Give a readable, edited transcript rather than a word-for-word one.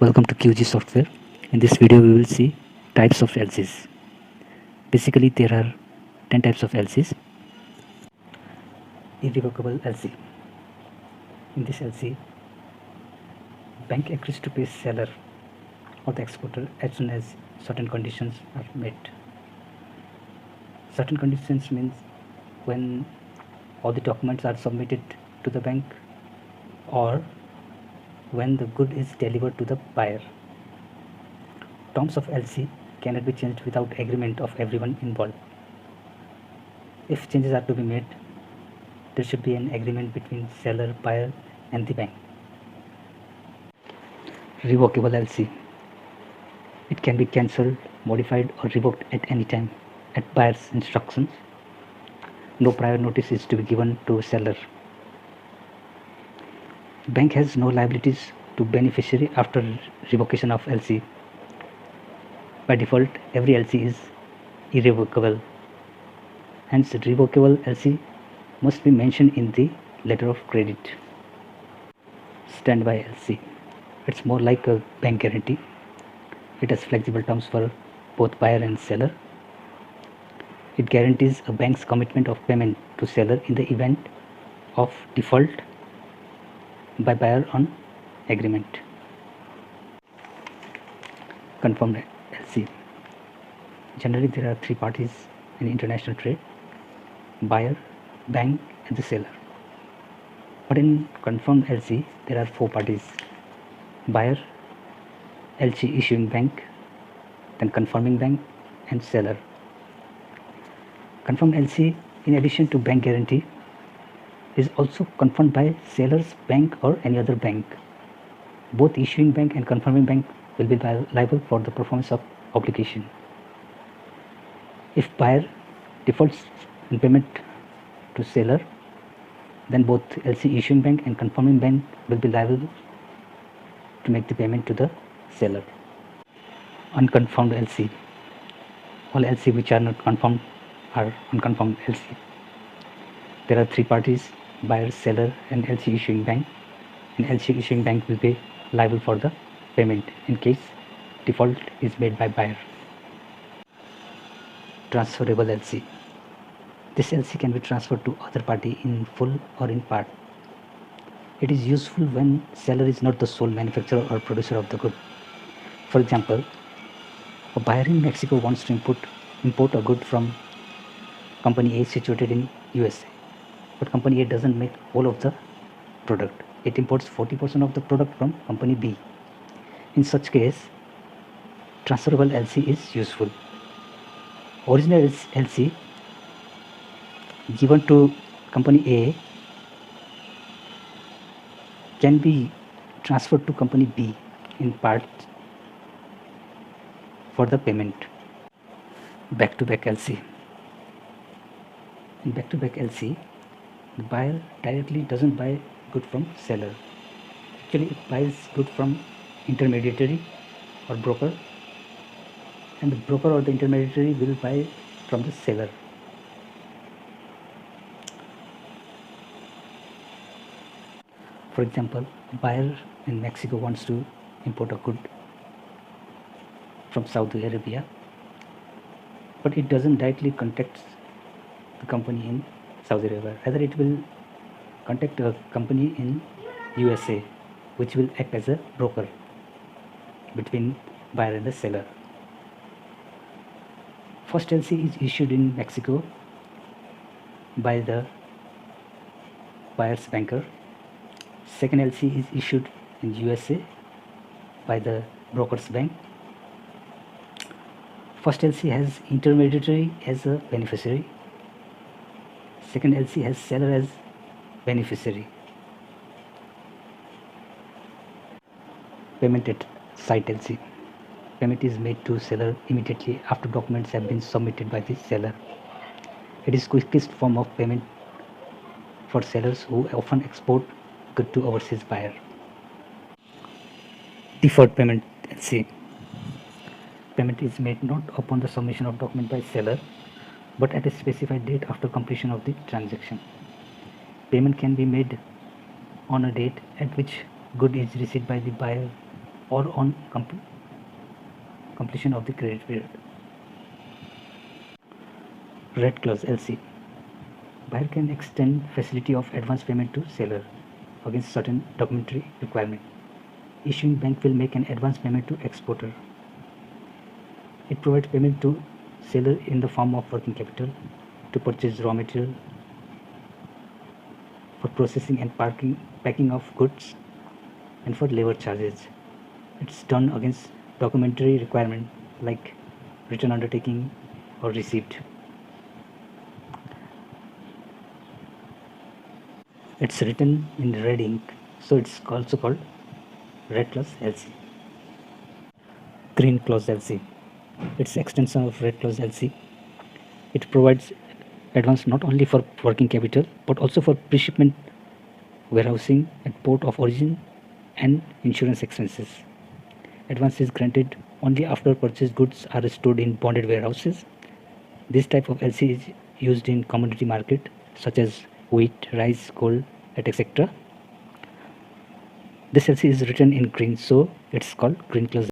Welcome to QG Software. In this video, we will see types of LCs. Basically, there are 10 types of LCs. Irrevocable LC. In this LC, bank agrees to pay seller or the exporter as soon as certain conditions are met. Certain conditions means when all the documents are submitted to the bank or when the good is delivered to the buyer. Terms of LC cannot be changed without agreement of everyone involved. If changes are to be made, there should be an agreement between seller, buyer and the bank. Revocable LC. It can be cancelled, modified or revoked at any time at buyer's instructions. No prior notice is to be given to seller. Bank has no liabilities to beneficiary after revocation of LC. By default, every LC is irrevocable. Hence, revocable LC must be mentioned in the letter of credit. Standby LC. It's more like a bank guarantee. It has flexible terms for both buyer and seller. It guarantees a bank's commitment of payment to seller in the event of default by buyer on agreement. Confirmed LC. Generally, there are three parties in international trade: buyer, bank and the seller. But in confirmed LC, there are four parties: buyer, LC issuing bank, then confirming bank and seller. Confirmed LC, in addition to bank guarantee, is also confirmed by seller's bank or any other bank. Both issuing bank and confirming bank will be liable for the performance of obligation. If buyer defaults in payment to seller, then both LC issuing bank and confirming bank will be liable to make the payment to the seller. Unconfirmed LC. All LC which are not confirmed are unconfirmed LC. There are three parties: buyer, seller and LC issuing bank. And LC issuing bank will be liable for the payment in case default is made by buyer. Transferable LC. This LC can be transferred to other party in full or in part. It is useful when seller is not the sole manufacturer or producer of the good. For example, a buyer in Mexico wants to import a good from company A situated in USA, but company A doesn't make all of the product. It imports 40% of the product from company B. In such case, transferable LC is useful. Original LC given to company A can be transferred to company B in part for the payment. Back-to-back LC. In back-to-back LC, the buyer directly doesn't buy good from seller. Actually, it buys good from intermediary or broker, and the broker or the intermediary will buy from the seller. For example, a buyer in Mexico wants to import a good from Saudi Arabia, but it doesn't directly contact the company in Saudi Arabia. Rather, it will contact a company in USA, which will act as a broker between buyer and the seller. First LC is issued in Mexico by the buyer's banker. Second LC is issued in USA by the broker's bank. First LC has intermediary as a beneficiary. Second LC has seller as beneficiary. Payment at site LC. Payment is made to seller immediately after documents have been submitted by the seller. It is quickest form of payment for sellers who often export good to overseas buyer. Deferred payment LC. Payment is made not upon the submission of document by seller, but at a specified date after completion of the transaction. Payment can be made on a date at which good is received by the buyer or on completion of the credit period. Red clause LC. Buyer can extend facility of advance payment to seller against certain documentary requirement. Issuing bank will make an advance payment to exporter. It provides payment to seller in the form of working capital to purchase raw material for processing and packing of goods and for labor charges. It's done against documentary requirement like written undertaking or receipt. It's written in red ink, so it's also called red clause LC. Green clause LC. It's extension of red clause LC. It provides advance not only for working capital but also for pre-shipment, warehousing at port of origin and insurance expenses. Advance is granted only after purchased goods are stored in bonded warehouses. This type of LC is used in commodity market such as wheat, rice, gold, etc. This LC is written in green, so it's called green clause.